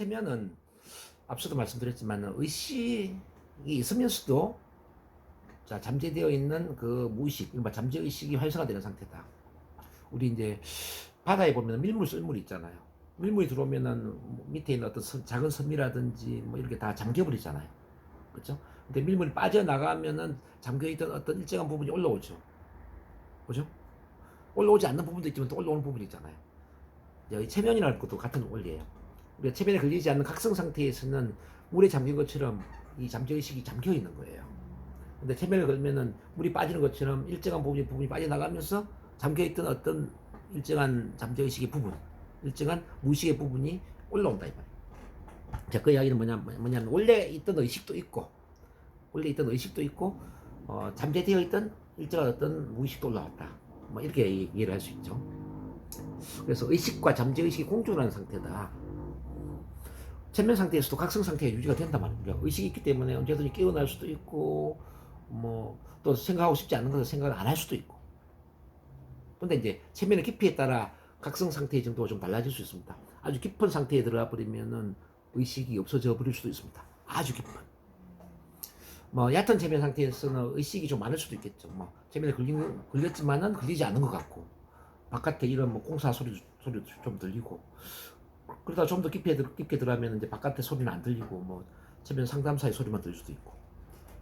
체면은 앞서도 말씀드렸지만 의식이 있으면서도 자 잠재되어 있는 그 무의식, 잠재 의식이 활성화되는 상태다. 우리 이제 바다에 보면 밀물 썰물이 있잖아요. 밀물이 들어오면은 밑에 있는 어떤 작은 섬이라든지 뭐 이렇게 다 잠겨버리잖아요. 그렇죠? 근데 밀물이 빠져나가면은 잠겨있던 어떤 일정한 부분이 올라오죠. 그죠? 올라오지 않는 부분도 있지만 또 올라오는 부분이 있잖아요. 여기 체면이라는 것도 같은 원리예요. 우리가 체면에 걸리지 않는 각성 상태에서는 물에 잠긴 것처럼 이 잠재의식이 잠겨 있는 거예요. 근데 체면에 걸면은 물이 빠지는 것처럼 일정한 부분이 빠져나가면서 잠겨있던 어떤 일정한 잠재의식의 부분, 일정한 무의식의 부분이 올라온다 이 말이에요. 자, 그 이야기는 뭐냐면 원래 있던 의식도 있고 잠재되어 있던 일정한 어떤 무의식도 올라왔다. 뭐 이렇게 이해를 할 수 있죠. 그래서 의식과 잠재의식이 공존하는 상태다. 체면 상태에서도 각성 상태가 유지가 된단 말입니다. 의식이 있기 때문에 언제든지 깨어날 수도 있고, 뭐, 또 생각하고 싶지 않은 것을 생각을 안 할 수도 있고. 근데 이제 체면의 깊이에 따라 각성 상태의 정도가 좀 달라질 수 있습니다. 아주 깊은 상태에 들어가 버리면은 의식이 없어져 버릴 수도 있습니다. 아주 깊은. 뭐, 얕은 체면 상태에서는 의식이 좀 많을 수도 있겠죠. 뭐, 체면에 걸렸지만은 걸리지 않은 것 같고, 바깥에 이런 뭐 공사 소리도 좀 들리고, 그러다 좀 더 깊게 들어가면 이제 바깥에 소리는 안 들리고 뭐 체면 상담사의 소리만 들릴 수도 있고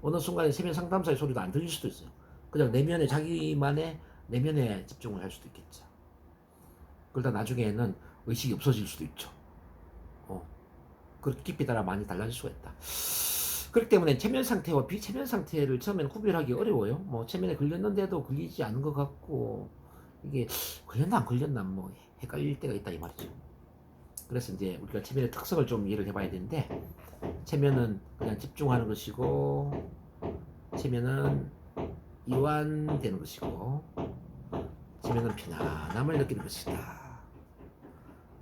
어느 순간에 체면 상담사의 소리도 안 들릴 수도 있어요. 그냥 내면에 자기만의 내면에 집중을 할 수도 있겠죠. 그러다 나중에는 의식이 없어질 수도 있죠. 그렇게 깊이 따라 많이 달라질 수가 있다. 그렇기 때문에 체면 상태와 비체면 상태를 처음에는 구별하기 어려워요. 뭐 체면에 걸렸는데도 걸리지 않은 것 같고 이게 걸렸나 안 걸렸나 뭐 헷갈릴 때가 있다 이 말이죠. 그래서 이제 우리가 체면의 특성을 좀 이해를 해봐야 되는데 체면은 그냥 집중하는 것이고 체면은 이완되는 것이고 체면은 편안함을 느끼는 것이다.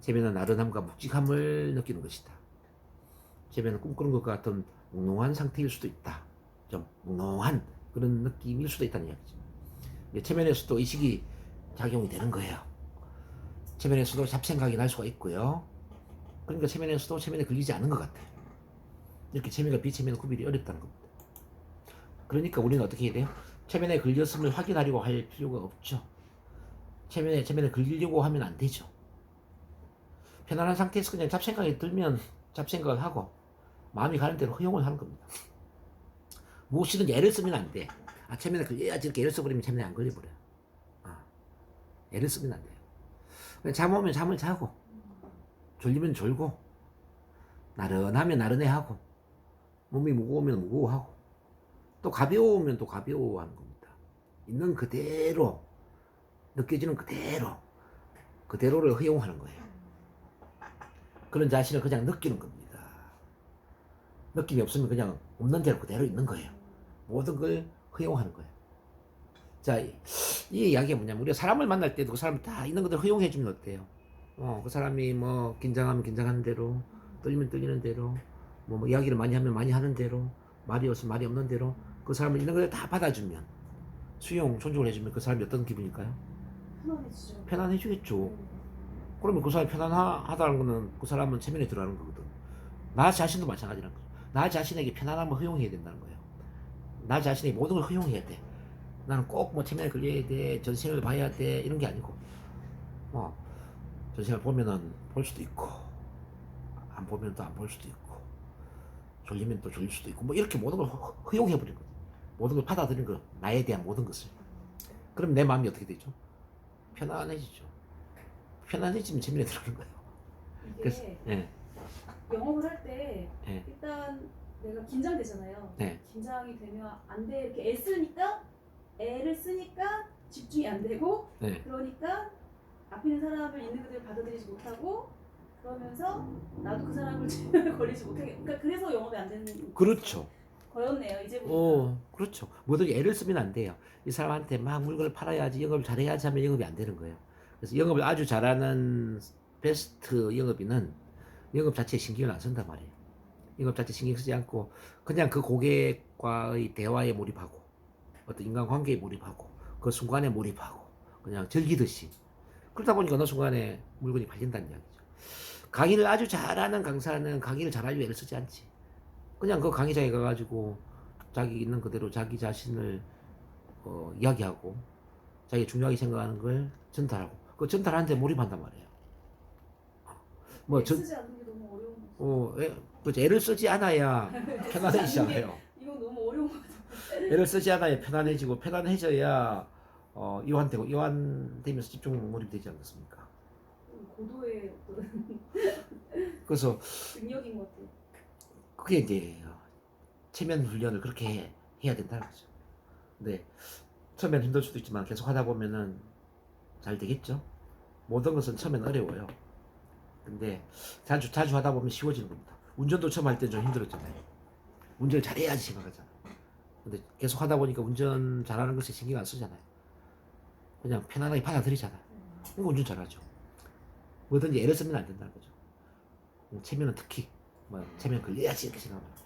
체면은 나른함과 묵직함을 느끼는 것이다. 체면은 꿈꾸는 것 같은 몽롱한 상태일 수도 있다. 좀 몽롱한 그런 느낌일 수도 있다는 이야기죠. 체면에서도 의식이 작용이 되는 거예요. 체면에서도 잡생각이 날 수가 있고요. 그러니까 체면에서도 체면에 걸리지 않은 것 같아요. 이렇게 체면과 비체면의 구별이 어렵다는 겁니다. 그러니까 우리는 어떻게 해야 돼요? 체면에 걸렸음을 확인하려고 할 필요가 없죠. 체면에 걸리려고 하면 안 되죠. 편안한 상태에서 그냥 잡생각이 들면 잡생각을 하고 마음이 가는 대로 허용을 하는 겁니다. 무엇이든 애를 쓰면 안 돼. 체면에 걸려야지 이렇게 애를 써버리면 체면에 안 걸려버려요. 애를 쓰면 안 돼요. 그냥 잠 오면 잠을 자고 졸리면 졸고 나른하면 나른해하고 몸이 무거우면 무거워하고 또 가벼우면 또 가벼워하는 겁니다. 있는 그대로 느껴지는 그대로를 허용하는 거예요. 그런 자신을 그냥 느끼는 겁니다. 느낌이 없으면 그냥 없는 대로 그대로 있는 거예요. 모든 걸 허용하는 거예요. 자, 이 이야기가 뭐냐면 우리가 사람을 만날 때도 그 사람 다 있는 것들 허용해 주면 어때요? 그 사람이 뭐 긴장하면 긴장하는 대로, 떨리면 떨리는 대로, 뭐 이야기를 많이 하면 많이 하는 대로, 말이 없으면 말이 없는 대로 그 사람을 있는 것들 다 받아주면 수용, 존중을 해주면 그 사람이 어떤 기분일까요? 편안해지죠. 편안해지겠죠. 그러면 그 사람이 편안하다는 거는 그 사람은 체면에 들어가는 거거든. 나 자신도 마찬가지라는 거죠. 나 자신에게 편안함을 허용해야 된다는 거예요. 나 자신에게 모든 걸 허용해야 돼. 나는 꼭 뭐 체면에 걸려야 돼, 전생을 봐야 돼 이런 게 아니고 전생을 보면은 볼 수도 있고 안 보면 또 안 볼 수도 있고 졸리면 또 졸릴 수도 있고 뭐 이렇게 모든 걸 허용해 버린 거예요. 모든 걸 받아들이는 거, 나에 대한 모든 것을. 그럼 내 마음이 어떻게 되죠? 편안해지죠. 편안해지면 체면에 들어가는 거예요. 그래서 이게 영업을 할 때 예. 일단 내가 긴장되잖아요. 네. 긴장이 되면 안 돼. 이렇게 애를 쓰니까 집중이 안 되고 네. 그러니까 앞에 있는 사람을 있는 그대로 받아들이지 못하고 그러면서 나도 그 사람을 걸리지 못하게. 그러니까 그래서 영업이 안 되는 그렇죠. 거였네요. 이제 보니까. 그렇죠. 뭐든 애를 쓰면 안 돼요. 이 사람한테 막 물건을 팔아야지, 영업을 잘해야지 하면 영업이 안 되는 거예요. 그래서 영업을 아주 잘하는 베스트 영업인은 영업 자체에 신경을 안 쓴단 말이에요. 영업 자체에 신경 쓰지 않고 그냥 그 고객과의 대화에 몰입하고 어떤 인간관계에 몰입하고 그 순간에 몰입하고 그냥 즐기듯이 그러다 보니까 어느 순간에 물건이 팔린다는 이야기죠. 강의를 아주 잘하는 강사는 강의를 잘하려고 애를 쓰지 않지. 그냥 그 강의장에 가가지고 자기 있는 그대로 자기 자신을 이야기하고 자기 중요하게 생각하는 걸 전달하고 그 전달하는데 몰입한단 말이에요. 뭐 전, 쓰지 않는 게 너무 어려운 거지. 그렇죠. 애를 쓰지 않아야 쓰지 않는 게 편안해지잖아요. 이건 너무 어려운 거 같아. 애를 쓰지 않아야 편안해지고 편안해져야 이완되면서 집중 몰입되지 않겠습니까? 고도의 어떤 그래서 능력인 것 같아. 그게 이제 체면 훈련을 그렇게 해야 된다는 거죠. 근데 처음엔 힘들 수도 있지만 계속 하다 보면은 잘 되겠죠. 모든 것은 처음엔 어려워요. 근데 자주 하다 보면 쉬워지는 겁니다. 운전도 처음 할 때 좀 힘들었잖아요. 운전을 잘해야지 생각하잖아요. 근데 계속 하다 보니까 운전 잘하는 것에 신경 안 쓰잖아요. 그냥 편안하게 받아들이잖아요. 그러니까 운전 잘하죠. 뭐든지 애를 쓰면 안 된다는 거죠. 체면은 특히 체면 걸려야지 이렇게 생각하면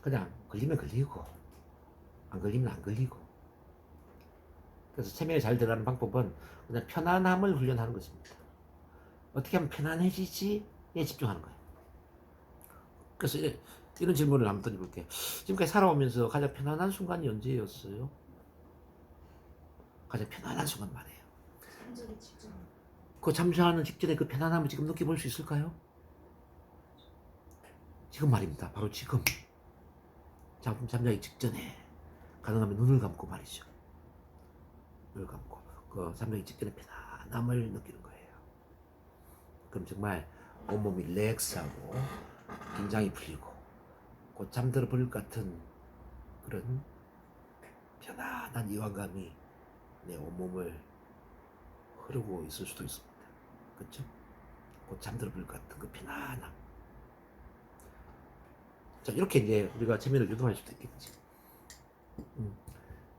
그냥 걸리면 걸리고 안 걸리면 안 걸리고. 그래서 체면이 잘 들어가는 방법은 그냥 편안함을 훈련하는 것입니다. 어떻게 하면 편안해지지에 집중하는 거예요. 그래서 이런 질문을 한번 던져볼게요. 지금까지 살아오면서 가장 편안한 순간이 언제였어요? 가장 편안한 순간 말이에요. 잠자기 직전. 그 잠자는 직전에 그 편안함을 지금 느껴볼 수 있을까요? 지금 말입니다. 바로 지금. 잠자기 직전에 가능하면 눈을 감고 말이죠. 눈을 감고 그 잠자기 직전에 편안함을 느끼는 거예요. 그럼 정말 온몸이 릴렉스하고 긴장이 풀리고 곧 잠들어 버릴 것 같은 그런 편안한 이완감이 내 온몸을 흐르고 있을 수도 있습니다. 그렇죠? 곧 잠들어 버릴 것 같은 그 편안함. 자, 이렇게 이제 우리가 체면을 유도할 수도 있겠지.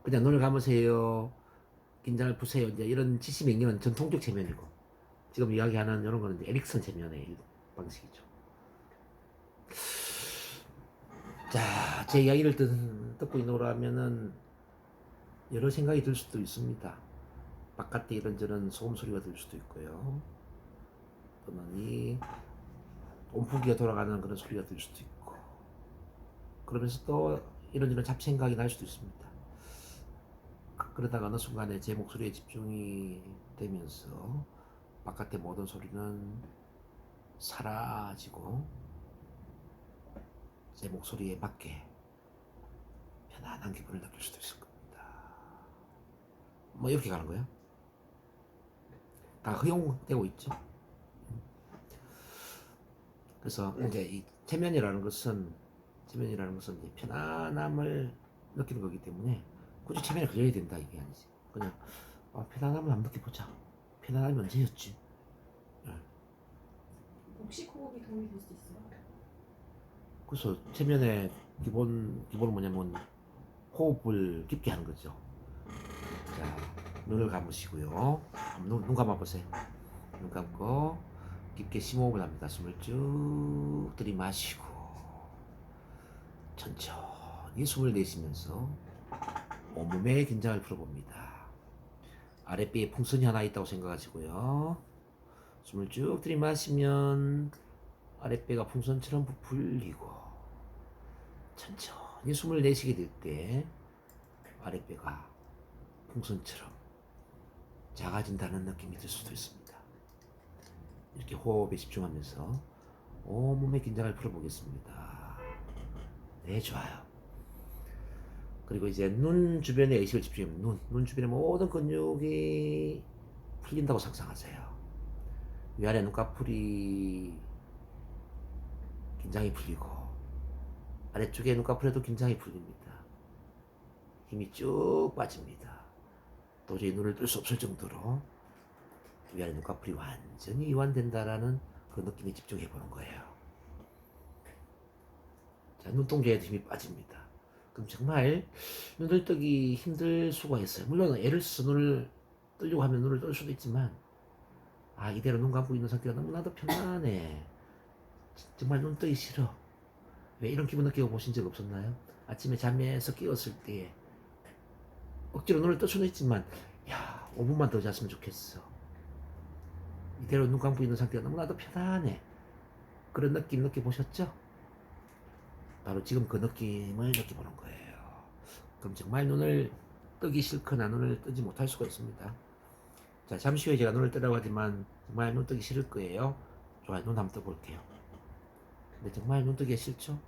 그냥 눈을 감으세요. 긴장을 푸세요. 이제 이런 지시 명령은 전통적 체면이고 지금 이야기하는 이런 거는 이제 에릭슨 체면의 방식이죠. 자, 제 이야기를 듣고 있노라면은 여러 생각이 들 수도 있습니다. 바깥에 이런저런 소음 소리가 들 수도 있고요. 또는 이 온풍기가 돌아가는 그런 소리가 들 수도 있고. 그러면서 또 이런저런 잡생각이 날 수도 있습니다. 그러다가 어느 순간에 제 목소리에 집중이 되면서 바깥의 모든 소리는 사라지고 제 목소리에 맞게 편안한 기분을 느낄 수도 있을 겁니다. 뭐 이렇게 가는 거예요. 다 허용되고 있죠. 그래서 이제 이 체면이라는 것은 이제 편안함을 느끼는 거기 때문에 굳이 체면에 걸려야 된다 이게 아니지. 그냥 편안함을 한번 느껴보자. 편안함이 언제였지? 복식 호흡이 도움이 될 수 있어요. 그래서 체면의 기본은 뭐냐면 호흡을 깊게 하는 거죠. 자, 눈을 감으시고요. 눈 감아보세요. 눈 감고 깊게 심호흡을 합니다. 숨을 쭉 들이마시고 천천히 숨을 내쉬면서 온몸의 긴장을 풀어봅니다. 아랫배에 풍선이 하나 있다고 생각하시고요. 숨을 쭉 들이마시면 아랫배가 풍선처럼 부풀리고 천천히 숨을 내쉬게 될 때 아랫배가 풍선처럼 작아진다는 느낌이 들 수도 있습니다. 이렇게 호흡에 집중하면서 온몸의 긴장을 풀어보겠습니다. 네, 좋아요. 그리고 이제 눈 주변에 의식을 집중하면 눈 주변의 모든 근육이 풀린다고 상상하세요. 위아래 눈꺼풀이 긴장이 풀리고 아래쪽에 눈꺼풀에도 긴장이 풀립니다. 힘이 쭉 빠집니다. 도저히 눈을 뜰 수 없을 정도로 위아래 눈꺼풀이 완전히 이완된다라는 그 느낌에 집중해 보는 거예요. 자, 눈동자에도 힘이 빠집니다. 그럼 정말 눈을 뜨기 힘들 수가 있어요. 물론 애를 써서 눈을 뜨려고 하면 눈을 뜰 수도 있지만 이대로 눈 감고 있는 상태가 너무나도 편안해. 정말 눈 뜨기 싫어. 왜 이런 기분 느끼고 보신 적 없었나요? 아침에 잠에서 깨었을 때 억지로 눈을 뜰 수는 있지만 5분만 더 잤으면 좋겠어. 이대로 눈 감고 있는 상태가 너무나도 편안해. 그런 느낌 느껴보셨죠? 바로 지금 그 느낌을 느껴보는 거예요. 그럼 정말 눈을 뜨기 싫거나 눈을 뜨지 못할 수가 있습니다. 자, 잠시 후에 제가 눈을 뜨라고 하지만 정말 눈 뜨기 싫을 거예요. 좋아요. 눈 한번 떠볼게요. 근데 정말 눈 뜨기 싫죠?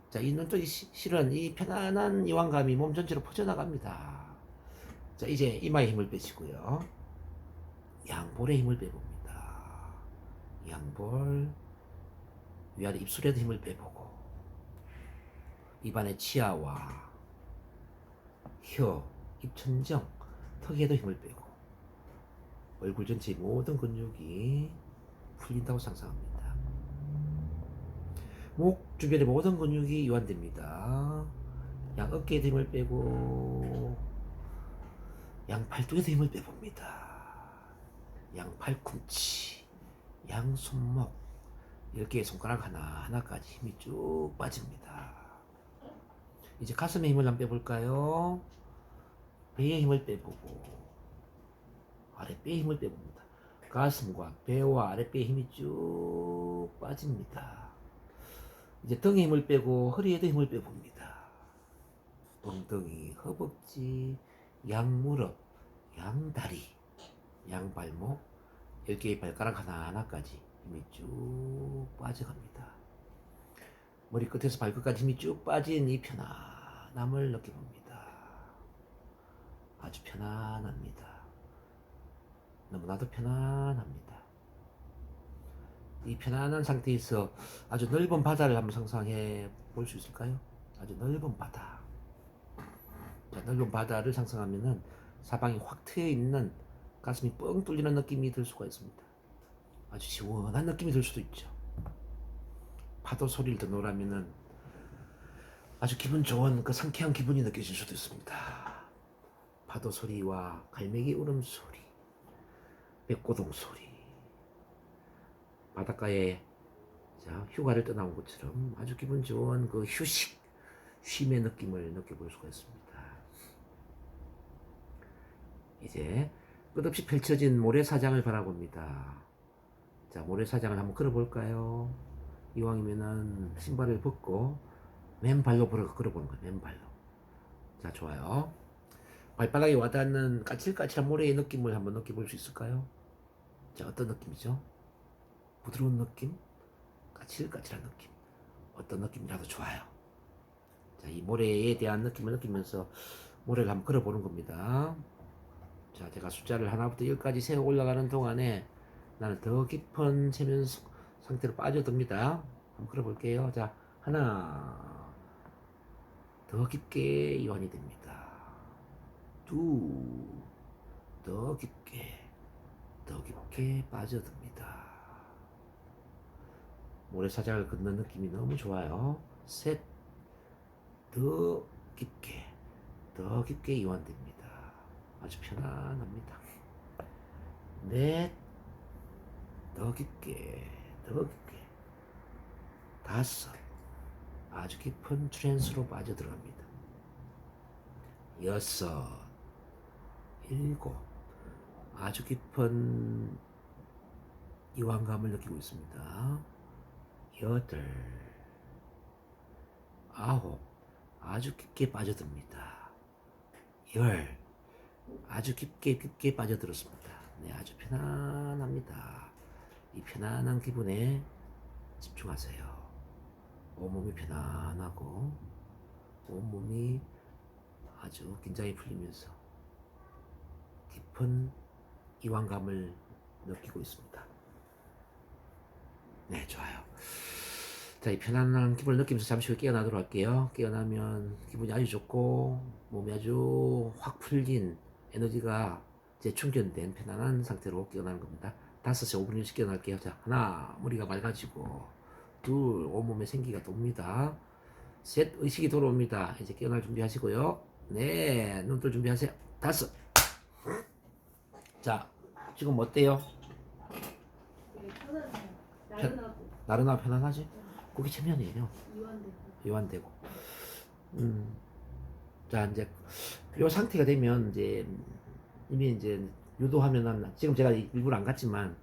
자, 이 눈 뜨기 싫은 이 편안한 이완감이 몸 전체로 퍼져나갑니다. 자, 이제 이마에 힘을 빼시고요. 양볼에 힘을 빼봅니다. 양볼, 위아래 입술에도 힘을 빼보고, 입안의 치아와 혀, 입천정, 턱에도 힘을 빼고, 얼굴 전체의 모든 근육이 풀린다고 상상합니다. 목 주변의 모든 근육이 이완됩니다. 양 어깨에도 힘을 빼고, 양 팔뚝에도 힘을 빼봅니다. 양 팔꿈치, 양 손목, 10개의 손가락 하나하나까지 힘이 쭉 빠집니다. 이제 가슴에 힘을 한번 빼볼까요? 배에 힘을 빼보고, 아랫배에 힘을 빼봅니다. 가슴과 배와 아랫배에 힘이 쭉 빠집니다. 이제 등에 힘을 빼고 허리에도 힘을 빼봅니다. 엉덩이, 허벅지, 양무릎, 양다리, 양발목, 10개의 발가락 하나하나까지 힘이 쭉 빠져갑니다. 머리끝에서 발끝까지 힘이 쭉 빠진 이 편안함을 느껴봅니다. 아주 편안합니다. 너무나도 편안합니다. 이 편안한 상태에서 아주 넓은 바다를 한번 상상해 볼 수 있을까요? 아주 넓은 바다. 자, 넓은 바다를 상상하면은 사방이 확 트여 있는 가슴이 뻥 뚫리는 느낌이 들 수가 있습니다. 아주 시원한 느낌이 들 수도 있죠. 파도 소리를 듣노라면은 아주 기분 좋은 그 상쾌한 기분이 느껴질 수도 있습니다. 파도 소리와 갈매기 울음소리, 백고동 소리, 바닷가에 휴가를 떠나온 것처럼 아주 기분 좋은 그 쉼의 느낌을 느껴볼 수가 있습니다. 이제 끝없이 펼쳐진 모래사장을 바라봅니다. 자, 모래사장을 한번 걸어볼까요? 이왕이면은 신발을 벗고 맨발로 걸어보는 거예요. 맨발로. 자, 좋아요. 발바닥에 와닿는 까칠까칠한 모래의 느낌을 한번 느껴볼 수 있을까요? 자, 어떤 느낌이죠? 부드러운 느낌? 까칠까칠한 느낌. 어떤 느낌이라도 좋아요. 자, 이 모래에 대한 느낌을 느끼면서 모래를 한번 걸어보는 겁니다. 자, 제가 숫자를 하나부터 10까지 세어 올라가는 동안에 나는 더 깊은 체면 상태로 빠져듭니다. 한번 걸어볼게요. 자, 하나. 더 깊게 이완이 됩니다. 둘. 더 깊게 빠져듭니다. 모래사장을 걷는 느낌이 너무 좋아요. 셋. 더 깊게 이완됩니다. 아주 편안합니다. 넷. 더 깊게. 다섯. 아주 깊은 트랜스로 빠져들어갑니다. 여섯. 일곱. 아주 깊은 이완감을 느끼고 있습니다. 여덟. 아홉. 아주 깊게 빠져듭니다. 열. 아주 깊게 빠져들었습니다. 네, 아주 편안합니다. 이 편안한 기분에 집중하세요. 온몸이 편안하고 온몸이 아주 긴장이 풀리면서 깊은 이완감을 느끼고 있습니다. 네, 좋아요. 자, 이 편안한 기분을 느끼면서 잠시 후에 깨어나도록 할게요. 깨어나면 기분이 아주 좋고 몸이 아주 확 풀린 에너지가 재충전된 편안한 상태로 깨어나는 겁니다. 5시 5분 일찍 깨어날게요. 자, 하나, 머리가 맑아지고, 둘, 온몸에 생기가 돕니다. 셋, 의식이 돌아옵니다. 이제 깨어날 준비하시고요. 네, 눈 뜰 준비하세요. 5. 자, 지금 어때요? 되게 편안해요. 나른하고 나른하고 편안하지? 그게 체면이에요. 이완되고. 이완되고. 자, 이제 요 상태가 되면 이제 이미 이제 유도하면은 지금 제가 일부러 안 갔지만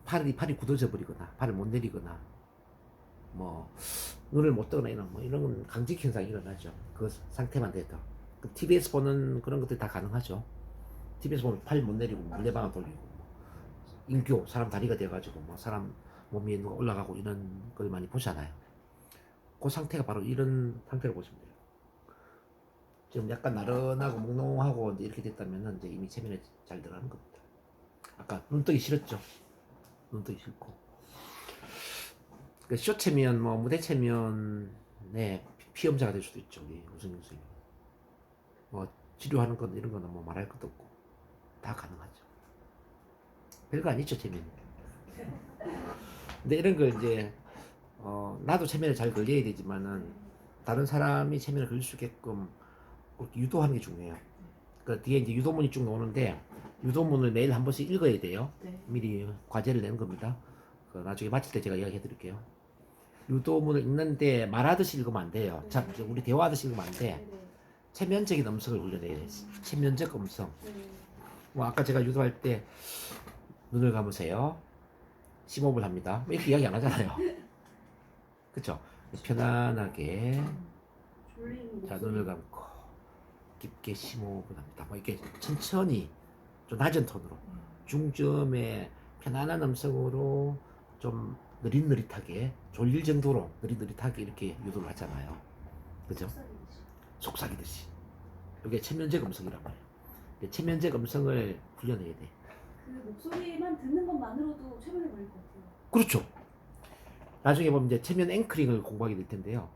팔이 굳어져 버리거나 팔을 못 내리거나 뭐 눈을 못 뜨거나 이런 건 강직 현상이 일어나죠. 그 상태만 돼도. 그 TV에서 보는 그런 것들이 다 가능하죠. TV에서 보면 팔 못 내리고 물레방아 돌리고 뭐 인교 사람 다리가 돼가지고 뭐 사람 몸 위에 누가 올라가고 이런 걸 많이 보잖아요. 그 상태가 바로 이런 상태를 보시면 돼요. 지금 약간 나른하고 몽롱하고 이제 이렇게 됐다면은 이제 이미 체면에 잘 들어가는 겁니다. 아까 눈뜨기 싫었죠. 눈뜨기 싫고. 그 쇼 체면, 뭐 무대 체면에 피험자가 될 수도 있죠. 우리 우승희 선생님. 뭐 치료하는 건 이런 거는 뭐 말할 것도 없고 다 가능하죠. 별거 아니죠 체면이. 근데 이런 걸 이제 나도 체면에 잘 걸려야 되지만은 다른 사람이 체면을 걸릴 수 있게끔 그렇게 유도하는 게 중요해요. 그 뒤에 이제 유도문이 쭉 나오는데 유도문을 매일 한 번씩 읽어야 돼요. 네. 미리 과제를 내는 겁니다. 그 나중에 마칠 때 제가 이야기해 드릴게요. 유도문을 읽는데 말하듯이 읽으면 안 돼요. 네. 자, 우리 대화하듯이 읽으면 안 돼. 네. 체면적인 음성을 훈련해야 돼. 체면적 음성. 네. 뭐 아까 제가 유도할 때 눈을 감으세요. 심호흡을 합니다. 뭐 이렇게 이야기 안 하잖아요. 그쵸? 편안하게 졸린 자 눈을 감고 깊게 심호흡을 합니다. 뭐 이렇게 천천히 좀 낮은 톤으로 중점에 편안한 음성으로 좀 느릿느릿하게 졸릴 정도로 느릿느릿하게 이렇게 유도를 하잖아요. 그죠? 속삭이듯이. 이게 체면적 음성이란 말이에요. 체면적 음성을 훈련해야 돼. 그 목소리만 듣는 것만으로도 최면에 걸릴 것 같아요. 그렇죠. 나중에 보면 이제 체면 앵커링을 공부하게 될 텐데요.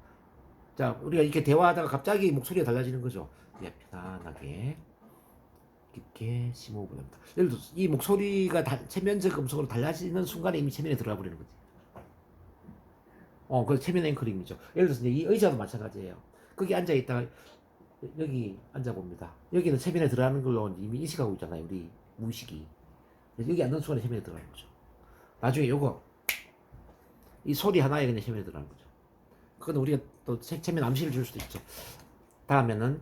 자, 우리가 이렇게 대화하다가 갑자기 목소리가 달라지는 거죠. 예, 편안하게 깊게 심호흡을 합니다. 예를 들어서 이 목소리가 체면적 음성으로 달라지는 순간에 이미 체면에 들어가 버리는 거지. 그 체면 앵커링이죠. 예를 들어서 이제 이 의자도 마찬가지예요. 거기 앉아 있다가 여기 앉아 봅니다. 여기는 체면에 들어가는 걸로 이미 인식하고 있잖아요. 우리 무의식이. 여기 앉는 순간에 체면에 들어가는 거죠. 나중에 요거 이 소리 하나에 그냥 체면에 들어가는 거죠. 그건 우리가 또 체면 암시를 줄 수도 있죠. 다음에는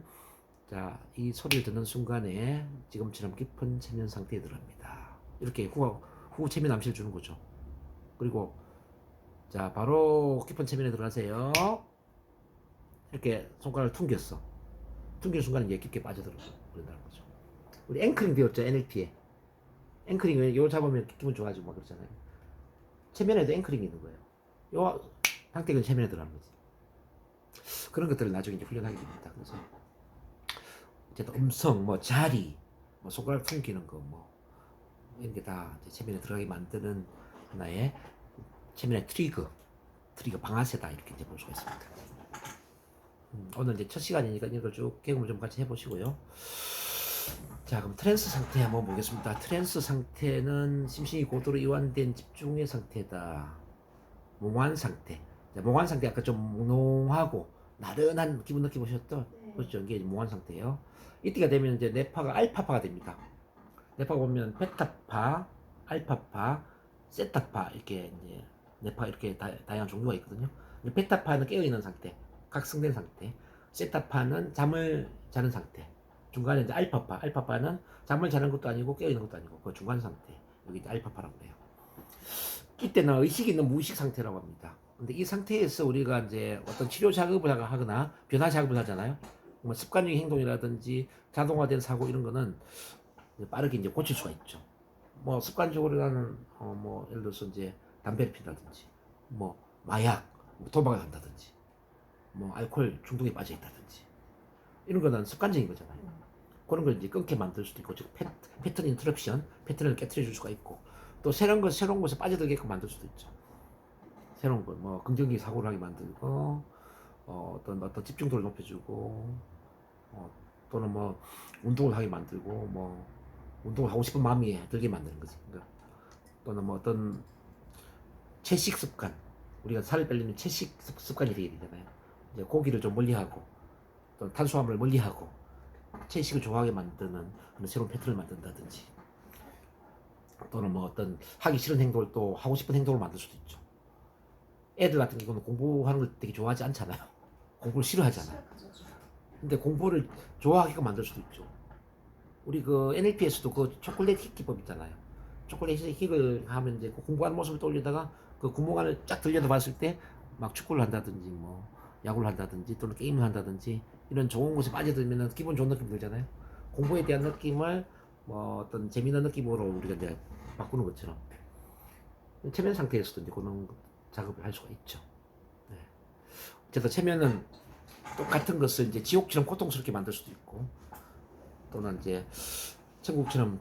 자, 이 소리를 듣는 순간에 지금처럼 깊은 체면 상태에 들어갑니다. 이렇게 후 체면 암시를 주는 거죠. 그리고 자, 바로 깊은 체면에 들어가세요. 이렇게 손가락을 퉁겼어. 퉁기는 순간에 이제 깊게 빠져들어 버린다는 거죠. 우리 앵커링 배웠죠, NLP에. 앵커링 요 잡으면 기분 좋아지고 막 그러잖아요. 체면에도 앵커링이 있는 거예요. 요 상태가 체면에 들어가는 거지. 그런 것들을 나중에 이제 훈련하게 됩니다. 그래서 어쨌든 음성, 뭐 자리, 뭐 손가락 퉁기는 거, 뭐 이런 게 다 체면에 들어가게 만드는 하나의 체면의 트리거 방아쇠다 이렇게 이제 볼 수가 있습니다. 오늘 이제 첫 시간이니까 이걸 쭉 개금을 좀 같이 해보시고요. 자, 그럼 트랜스 상태 한번 보겠습니다. 트랜스 상태는 심신이 고도로 이완된 집중의 상태다. 몽환 상태. 자, 몽환 상태 아까 좀 몽롱하고 나른한 기분 느껴보셨죠? 네. 그렇죠. 이게 몽환 상태예요. 이때가 되면 이제 뇌파가 알파파가 됩니다. 뇌파가 보면 베타파, 알파파, 세타파 이렇게 이제 뇌파 이렇게 다양한 종류가 있거든요. 베타파는 깨어 있는 상태, 각성된 상태. 세타파는 잠을 자는 상태. 중간에 이제 알파파는 잠을 자는 것도 아니고 깨어 있는 것도 아니고 그 중간 상태. 여기 이제 알파파라고 해요. 이때는 의식이 있는 무의식 상태라고 합니다. 근데 이 상태에서 우리가 이제 어떤 치료 작업을 하거나 변화 작업을 하잖아요. 뭐 습관적인 행동이라든지 자동화된 사고 이런 거는 빠르게 이제 고칠 수가 있죠. 뭐 습관적으로는 뭐 예를 들어서 이제 담배를 피다든지 뭐 마약, 뭐 도박을 한다든지 뭐 알코올 중독에 빠져 있다든지 이런 거는 습관적인 거잖아요. 그런 걸 이제 끊게 만들 수도 있고, 즉 패턴 인터럽션, 패턴을 깨트려 줄 수가 있고, 또 새로운 것에 빠져들게끔 만들 수도 있죠. 새로운 거, 뭐 긍정적인 사고를 하게 만들고, 어떤 집중도를 높여주고, 또는 뭐 운동을 하게 만들고, 뭐 운동을 하고 싶은 마음이 들게 만드는 거지. 그러니까 또는 뭐 어떤 채식 습관, 우리가 살을 빼려면 채식 습관이 되게 되잖아요. 이제 고기를 좀 멀리하고, 또 탄수화물을 멀리하고, 채식을 좋아하게 만드는 그런 새로운 패턴을 만든다든지, 또는 뭐 어떤 하기 싫은 행동을 또 하고 싶은 행동을 만들 수도 있죠. 애들 같은 경우는 공부하는 걸 되게 좋아하지 않잖아요. 공부를 싫어하잖아요. 근데 공부를 좋아하게끔 만들 수도 있죠. 우리 그 NLP에서도 그 초콜릿 기법 있잖아요. 초콜릿에 킥을 하면 이제 그 공부하는 모습을 떠올리다가 그 구멍 안을 쫙 들여다 봤을 때 막 축구를 한다든지 뭐 야구를 한다든지 또는 게임을 한다든지 이런 좋은 곳에 빠져들면 기분 좋은 느낌 들잖아요. 공부에 대한 느낌을 뭐 어떤 재미있는 느낌으로 우리가 이제 바꾸는 것처럼 체면 상태에서도 이제 그런 작업을 할 수가 있죠. 네. 어쨌든 체면은 똑같은 것을 이제 지옥처럼 고통스럽게 만들 수도 있고 또는 이제 천국처럼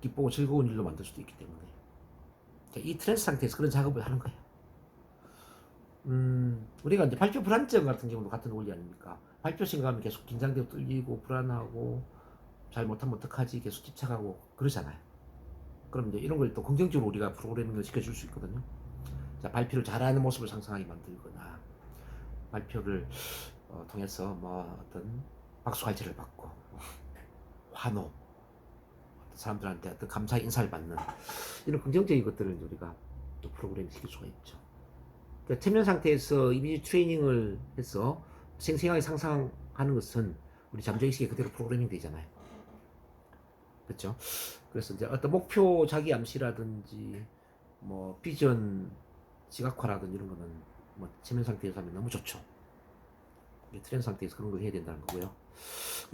기쁘고 즐거운 일로 만들 수도 있기 때문에 이 트랜스 상태에서 그런 작업을 하는 거예요. 우리가 이제 발표 불안증 같은 경우도 같은 원리 아닙니까? 발표 생각하면 계속 긴장되고 떨리고 불안하고 잘 못하면 어떡하지 계속 집착하고 그러잖아요. 그럼 이제 이런 걸 또 긍정적으로 우리가 프로그래밍을 시켜줄 수 있거든요. 자, 발표를 잘하는 모습을 상상하게 만들거나 발표를 통해서 뭐 어떤 박수갈채를 받고 환호 사람들한테 어떤 감사 인사를 받는 이런 긍정적인 것들을 우리가 또 프로그래밍 시킬 수가 있죠. 그러니까 체면 상태에서 이미지 트레이닝을 해서 생생하게 상상하는 것은 우리 잠재의식에 그대로 프로그래밍 되잖아요. 그렇죠? 그래서 이제 어떤 목표 자기 암시라든지 뭐 비전 지각화라든지 이런 거는 뭐 체면 상태에서 하면 너무 좋죠. 트랜스 상태에서 그런 걸 해야 된다는 거고요.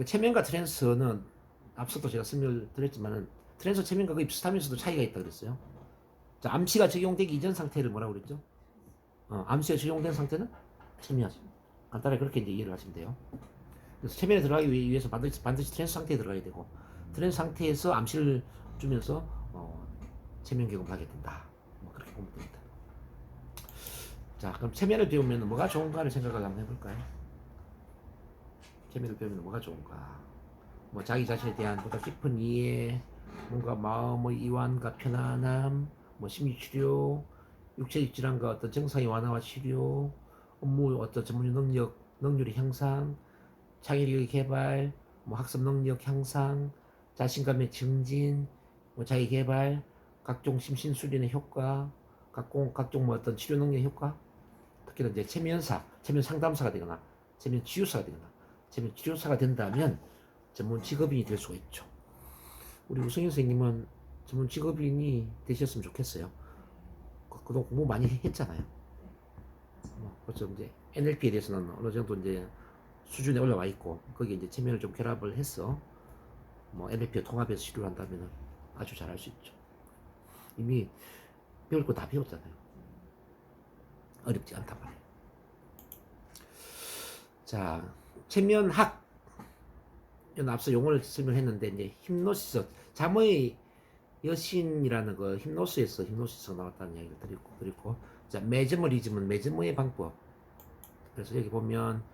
체면과 트랜스는 앞서도 제가 설명을 드렸지만은 트랜스 체면과 거의 비슷하면서도 차이가 있다 그랬어요. 자, 암시가 적용되기 이전 상태를 뭐라고 그랬죠? 암시가 적용된 상태는 체면. 간단하게 그렇게 이제 이해를 하시면 돼요. 그래서 체면에 들어가기 위해서 반드시 트랜스 상태에 들어가야 되고 트랜스 상태에서 암시를 주면서 체면 경험을 하게 된다. 뭐 그렇게 보면 됩니다. 자, 그럼 체면을 배우면 뭐가 좋은가를 생각을 한번 해볼까요? 체면을 배우면 뭐가 좋은가? 뭐 자기 자신에 대한 보다 깊은 이해, 뭔가 마음의 이완과 편안함, 뭐 심리치료, 육체적 질환과 어떤 증상의 완화와 치료, 업무 어떤 전문 능률의 향상, 창의력의 개발, 뭐 학습 능력 향상, 자신감의 증진, 뭐 자기 개발, 각종 심신수련의 효과, 각종 뭐 어떤 치료 능력 효과, 특히나 이제 체면사, 체면 상담사가 되거나, 체면 치유사가 되거나, 체면 치료사가 된다면 전문 직업인이 될 수가 있죠. 우리 우성인 선생님은 전문 직업인이 되셨으면 좋겠어요. 그동안 공부 많이 했잖아요. 그래서 이제 NLP에 대해서는 어느 정도 이제 수준에 올라와 있고 거기에 이제 체면을 좀 결합을 해서 뭐 NLP와 통합해서 치료를 한다면 아주 잘할 수 있죠. 이미 배울 거 다 배웠잖아요. 어렵지 않단 말이에요. 자, 체면학 이건 앞서 용어를 설명했는데 이제 힌노시스 잠의 여신이라는 거 힌노시스가 나왔다는 이야기를 드리고 자 메즈머리즘은 메즈머의 방법. 그래서 여기 보면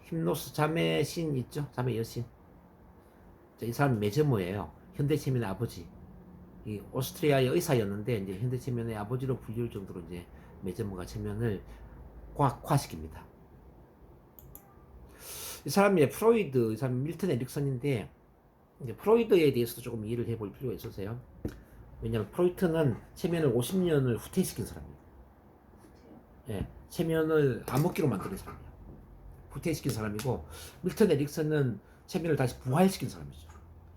힌노스 잠의 신 있죠? 잠의 여신. 자, 이 사람 메즈머예요. 현대 체면의 아버지. 이 오스트리아의 의사였는데 이제 현대 체면의 아버지로 불릴 정도로 이제 메즈머가 체면을 과학화시킵니다. 이 사람이 프로이드, 이 사람 밀턴 에릭슨인데 이제 프로이드에 대해서도 조금 이해를 해볼 필요가 있어서요. 왜냐하면 프로이트는 체면을 50년을 후퇴시킨 사람이에요. 예, 체면을 암흑기로 만드는 사람이에요. 후퇴시킨 사람이고 밀턴 에릭슨은 체면을 다시 부활시킨 사람이죠.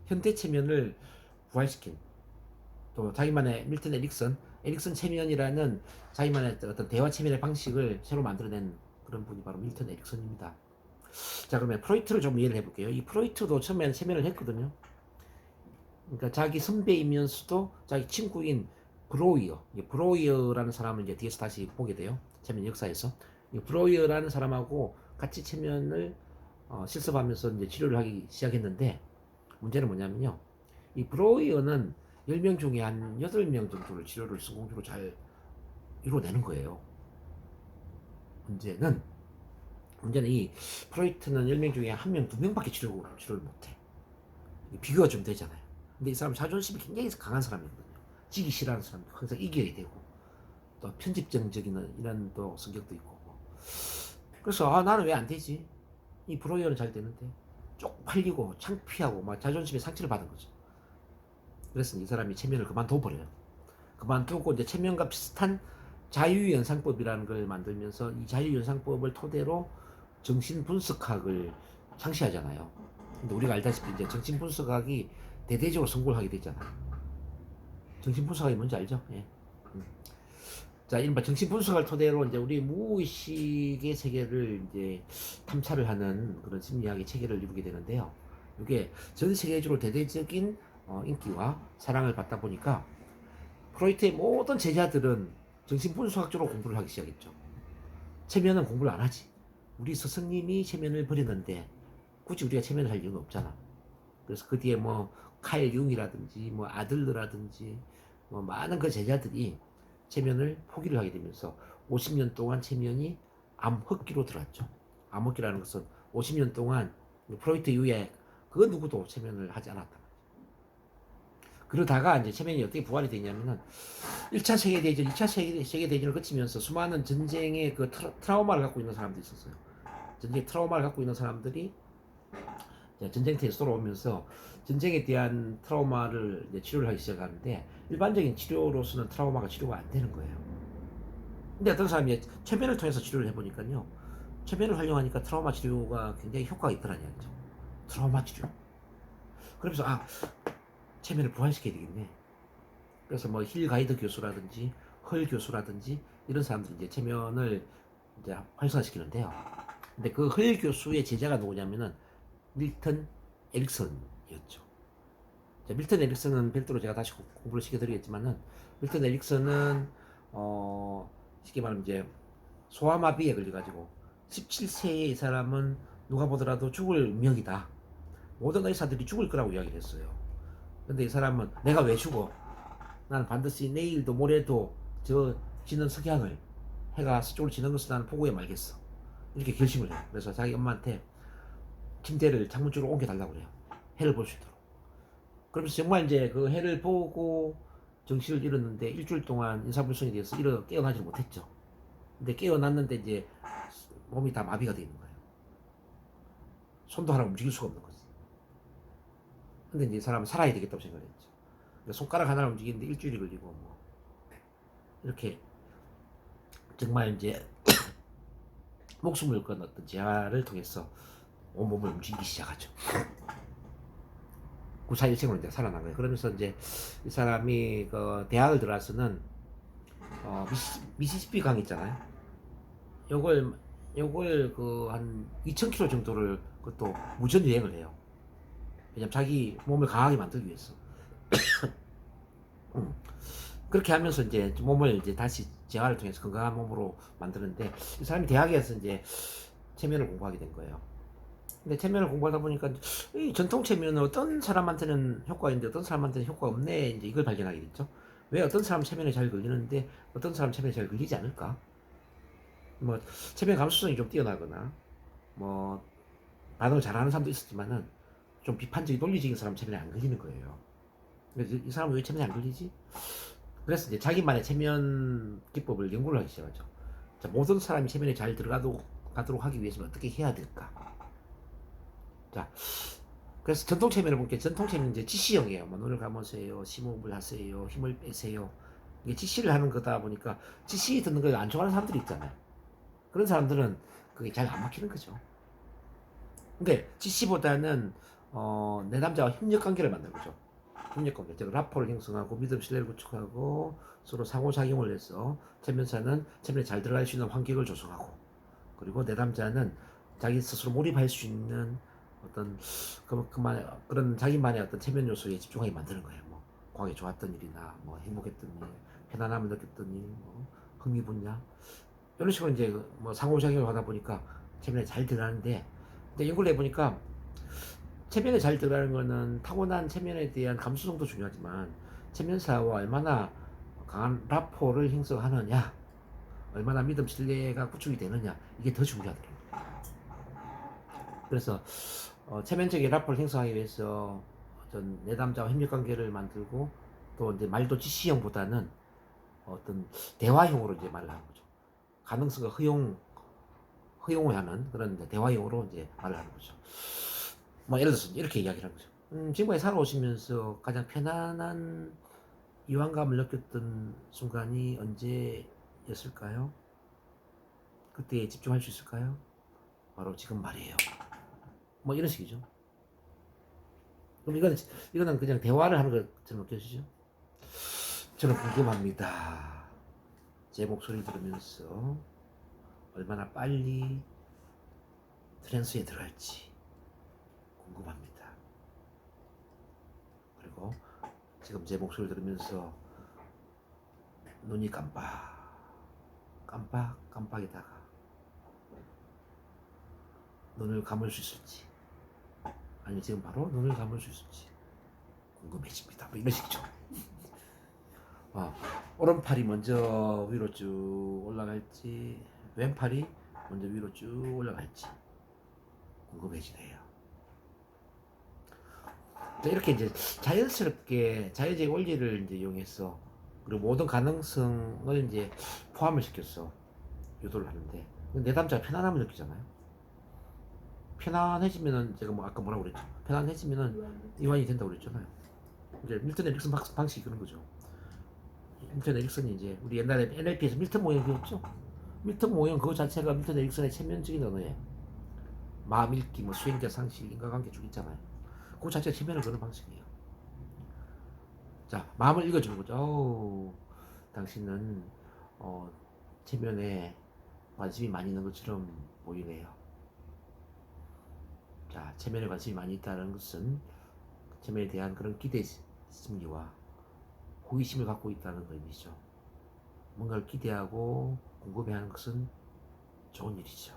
현대 체면을 부활시킨 또 자기만의 밀턴 에릭슨 체면이라는 자기만의 어떤 대화 체면의 방식을 새로 만들어낸 그런 분이 바로 밀턴 에릭슨입니다. 자, 그러면 프로이트를 좀 이해를 해볼게요. 이 프로이트도 처음에는 체면을 했거든요. 그러니까 자기 선배이면서도 자기 친구인 브로이어라는 사람을 이제 뒤에서 다시 보게 돼요. 체면 역사에서. 이 브로이어라는 사람하고 같이 체면을 실습하면서 이제 치료를 하기 시작했는데 문제는 뭐냐면요. 이 브로이어는 10명 중에 한 8명 정도를 치료를 성공적으로 잘 이루어내는 거예요. 문제는 이 프로이트는 10명 중에 1명, 2명밖에 치료를 못해. 비교가 좀 되잖아요. 근데 이 사람은 자존심이 굉장히 강한 사람이거든요. 지기 싫어하는 사람도 항상 이겨야 되고 또 편집증적인 이런 또 성격도 있고 그래서 나는 왜 안 되지? 이 브로이어는 잘 되는데 쪽팔리고 창피하고 막 자존심에 상처를 받은 거죠. 그래서 이 사람이 체면을 그만둬버려요. 그만두고 이제 체면과 비슷한 자유연상법이라는 걸 만들면서 이 자유연상법을 토대로 정신분석학을 창시하잖아요. 근데 우리가 알다시피 이제 정신분석학이 대대적으로 성공을 하게 되잖아요. 정신분석학이 뭔지 알죠? 예. 자, 이른바 정신분석을 토대로 이제 우리 무의식의 세계를 이제 탐사를 하는 그런 심리학의 체계를 이루게 되는데요. 이게 전 세계적으로 대대적인 인기와 사랑을 받다 보니까 프로이트의 모든 제자들은 정신분석학적으로 공부를 하기 시작했죠. 체면은 공부를 안 하지. 우리 스승님이 체면을 버렸는데 굳이 우리가 체면을 할 이유는 없잖아. 그래서 그 뒤에 뭐 칼 융이라든지 뭐 아들러라든지 뭐 많은 그 제자들이 체면을 포기를 하게 되면서 50년 동안 체면이 암흑기로 들어왔죠. 암흑기라는 것은 50년 동안 프로이트 이후에 그 누구도 체면을 하지 않았다. 그러다가 이제 체면이 어떻게 부활이 되냐면은 1차 세계대전, 2차 세계대전을 거치면서 수많은 전쟁의 그 트라우마를 갖고 있는 사람들이 있었어요. 전쟁 트라우마를 갖고 있는 사람들이 전쟁터에서 돌아오면서 전쟁에 대한 트라우마를 치료를 하기 시작하는데 일반적인 치료로서는 트라우마가 치료가 안 되는 거예요. 근데 어떤 사람이 최면을 통해서 치료를 해보니까요. 최면을 활용하니까 트라우마 치료가 굉장히 효과가 있더라는 얘기죠. 트라우마 치료. 그러면서 최면을 부활시켜야 되겠네. 그래서 뭐 힐 가이드 교수라든지 헐 교수라든지 이런 사람들이 이제 최면을 이제 활성화시키는데요. 근데 그 헐 교수의 제자가 누구냐면은 밀턴 에릭슨이었죠. 자, 밀턴 에릭슨은 별도로 제가 다시 공부를 시켜드리겠지만은 밀턴 에릭슨은 쉽게 말하면 이제 소아마비에 걸려가지고 17세의 이 사람은 누가 보더라도 죽을 운명이다. 모든 의사들이 죽을 거라고 이야기를 했어요. 근데 이 사람은 내가 왜 죽어? 나는 반드시 내일도 모레도 저 지는 석양을 해가 서쪽으로 지는 것을 나는 보고야 말겠어. 이렇게 결심을 해요. 그래서 자기 엄마한테 침대를 창문 쪽으로 옮겨달라고 그래요. 해를 볼 수 있도록. 그러면서 정말 이제 그 해를 보고 정신을 잃었는데 일주일 동안 인사불성이 돼서 깨어나지 못했죠. 근데 깨어났는데 이제 몸이 다 마비가 되어 있는 거예요. 손도 하나 움직일 수가 없는 거지. 근데 이제 이 사람은 살아야 되겠다고 생각을 했죠. 그러니까 손가락 하나를 움직이는데 일주일이 걸리고 뭐 이렇게 정말 이제 목숨을 건 어떤 재활을 통해서 온몸을 움직이기 시작하죠. 구사일생으로 이제 살아난 거예요. 그러면서 이제 이 사람이 그 대학을 들어와서는 미시시피 강 있잖아요. 요걸 그 한 2,000km 정도를 그것도 무전 여행을 해요. 왜냐면 자기 몸을 강하게 만들기 위해서. 그렇게 하면서 이제 몸을 이제 다시 재활을 통해서 건강한 몸으로 만드는데 이 사람이 대학에서 이제 체면을 공부하게 된 거예요. 근데 체면을 공부하다 보니까 이 전통 체면은 어떤 사람한테는 효과가 있는데 어떤 사람한테는 효과가 없네 이제 이걸 발견하게 됐죠. 왜 어떤 사람 체면에 잘 걸리는데 어떤 사람 체면에 잘 걸리지 않을까? 뭐 체면 감수성이 좀 뛰어나거나 뭐 반응을 잘하는 사람도 있었지만은 좀 비판적인 논리적인 사람 체면에 안 걸리는 거예요. 그래서 이 사람은 왜 체면에 안 걸리지? 그래서 이제 자기만의 체면 기법을 연구를 하기 시작하죠. 자, 모든 사람이 체면에 잘 가도록 하기 위해서는 어떻게 해야 될까? 자, 그래서 전통 체면을 볼게. 전통 체면은 이제 지시형이에요. 뭐 눈을 감으세요, 심호흡을 하세요, 힘을 빼세요. 이게 지시를 하는 거다 보니까 지시 듣는 걸 안 좋아하는 사람들이 있잖아요. 그런 사람들은 그게 잘 안 막히는 거죠. 근데 지시보다는 내남자와 협력 관계를 만드는 거죠. 협력 관계, 즉 라포를 형성하고 믿음, 신뢰를 구축하고 서로 상호작용을 해서 체면사는 체면에 잘 들어갈 수 있는 환경을 조성하고 그리고 내담자는 자기 스스로 몰입할 수 있는 어떤 그런 자기만의 어떤 체면 요소에 집중하게 만드는 거예요. 뭐 과거에 좋았던 일이나 뭐 행복했던 일, 편안함을 느꼈던 일, 뭐 흥미 분야 이런 식으로 이제 뭐 상호작용을 하다 보니까 체면에 잘 들어가는데 근데 연구를 해보니까 체면에 잘 들어가는 거는 타고난 체면에 대한 감수성도 중요하지만 체면사와 얼마나 강한 라포를 형성하느냐 얼마나 믿음 신뢰가 구축이 되느냐 이게 더 중요하더라고요. 그래서 체면적인 라포를 형성하기 위해서 어떤 내담자와 협력관계를 만들고 또 이제 말도 지시형보다는 어떤 대화형으로 이제 말을 하는 거죠. 가능성을 허용을 하는 그런 대화형으로 이제 말을 하는 거죠. 뭐 예를 들어서 이렇게 이야기를 하는 거죠. 지금까지 살아오시면서 가장 편안한 이완감을 느꼈던 순간이 언제였을까요? 그때에 집중할 수 있을까요? 바로 지금 말이에요. 뭐 이런 식이죠. 그럼 이거는 그냥 대화를 하는 것처럼 느껴지죠. 저는 궁금합니다. 제 목소리를 들으면서 얼마나 빨리 트랜스에 들어갈지 궁금합니다. 그리고 지금 제 목소리를 들으면서 눈이 깜빡깜빡이다가 눈을 감을 수 있을지, 아니면 지금 바로 눈을 감을 수 있을지 궁금해집니다. 뭐 이런 식이죠. 오른팔이 먼저 위로 쭉 올라갈지, 왼팔이 먼저 위로 쭉 올라갈지 궁금해지네요. 이렇게 이제 자연스럽게 자연적 원리를 이제 이용해서, 그리고 모든 가능성을 이제 포함을 시켰어 유도를 하는데, 내담자가 편안함을 느끼잖아요. 편안해지면은, 제가 뭐 아까 뭐라고 그랬죠? 편안해지면은 이완이 된다고 그랬잖아요. 이제 밀턴 에릭슨 방식이 그런 거죠. 밀턴 에릭슨이 이제 우리 옛날에 NLP에서 밀턴 모형 배웠죠? 밀턴 모형 그거 자체가 밀턴 에릭슨의 체면적인 언어예요. 마음 읽기, 뭐 수행자 상식, 인과관계 쭉 있잖아요. 그 자체가 체면을 그런 방식이에요. 자, 마음을 읽어주는 거죠. 당신은 체면에 관심이 많이 있는 것처럼 보이네요. 자, 체면에 관심이 많이 있다는 것은 체면에 대한 그런 기대 심리와 호기심을 갖고 있다는 의미죠. 뭔가를 기대하고 궁금해하는 것은 좋은 일이죠.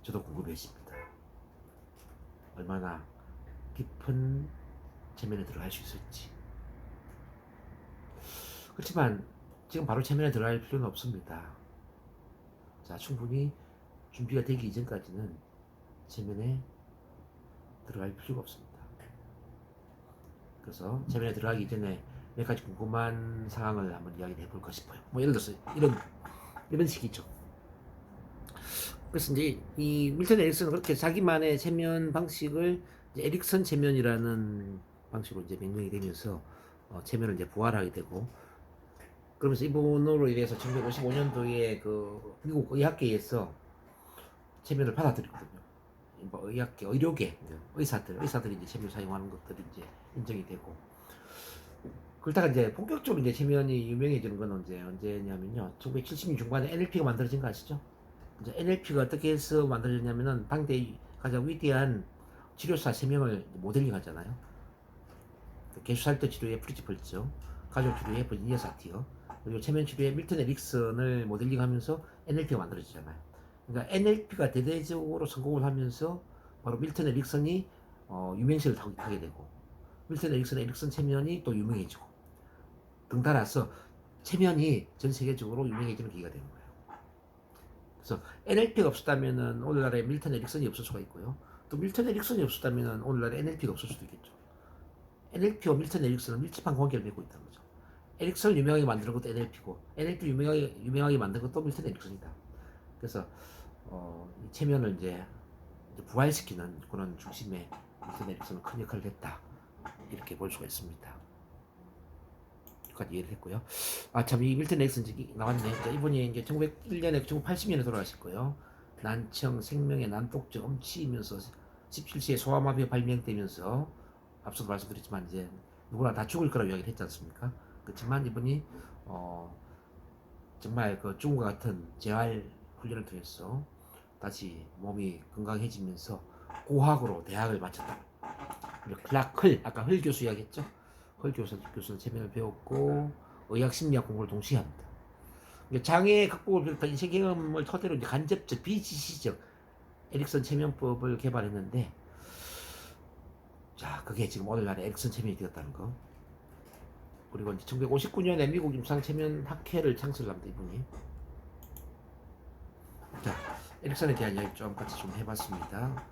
저도 궁금해집니다. 얼마나 깊은 체면에 들어갈 수 있을지. 그렇지만 지금 바로 체면에 들어갈 필요는 없습니다. 자, 충분히 준비가 되기 이전까지는 체면에 들어갈 필요가 없습니다. 그래서 체면에 들어가기 전에 몇 가지 궁금한 상황을 한번 이야기를 해볼까 싶어요. 뭐 예를 들어서 이런 식이죠. 그래서 이제 이 밀턴 에릭슨은 그렇게 자기만의 체면 방식을 이제 에릭슨 체면이라는 방식으로 이제 명명이 되면서 체면을 이제 부활하게 되고, 그러면서 이분으로 인해서 1955년도에 그 미국 의학계에서 체면을 받아들이거든요. 뭐 의학계, 의료계, 의사들이 이제 체면 사용하는 것들이 이제 인정이 되고, 그러다가 이제 본격적으로 이제 체면이 유명해지는 건 언제냐면요. 1970년 중반에 NLP가 만들어진 거 아시죠? 이제 NLP가 어떻게 해서 만들어졌냐면은 당대 가장 위대한 치료사 3명을 모델링 하잖아요. 개수살도 치료의 프리츠펄츠, 가족 치료의 버지니아 사티어, 그리고 체면 치료의 밀턴 에릭슨을 모델링하면서 NLP가 만들어지잖아요. 그러니까 NLP가 대대적으로 성공을 하면서 바로 밀턴 에릭슨이 유명세를 타게 되고, 밀턴 에릭슨 체면이 또 유명해지고, 등따라서 체면이 전 세계적으로 유명해지는 계기가 되는 거예요. 그래서 NLP가 없었다면은 오늘날에 밀턴 에릭슨이 없을 수가 있고요. 또 밀턴 에릭슨이 없었다면은 오늘날에 NLP가 없을 수도 있겠죠. NLP와 밀턴 에릭슨은 밀접한 관계를 맺고 있다는 거죠. 에릭슨을 유명하게 만드는 것도 NLP고, NLP 유명하게 만든 것도 밀턴 에릭슨이다. 그래서 이 체면을 이제 부활시키는 그런 중심에 밀턴 에릭슨은 큰 역할을 했다, 이렇게 볼 수가 있습니다. 여기까지 이해를 했고요. 참, 이 밀턴 에릭슨 나왔네. 이분이 이제 1901년에 1980년에 돌아가셨고요. 난청, 생명의 난독증, 엄치이면서 17세에 소아마비가 발명되면서, 앞서도 말씀드렸지만 이제 누구나 다 죽을 거라고 이야기를 했지 않습니까? 그렇지만 이분이 정말 그 죽음과 같은 재활 훈련을 통해서 다시 몸이 건강해지면서 고학으로 대학을 마쳤다. 클락 헐, 아까 헐 교수 이야기했죠? 헐 교수는 체면을 배웠고 의학 심리학 공부를 동시에 합니다. 장애 극복을 비롯한 인생 경험을 토대로 이제 간접적 비지시적 에릭슨 체면법을 개발했는데, 자, 그게 지금 오늘날의 에릭슨 체면이 되었다는 거. 그리고 이제 1959년에 미국 임상 체면 학회를 창설합니다, 이분이. 자, 에릭슨에 대한 이야기 좀 같이 좀 해봤습니다.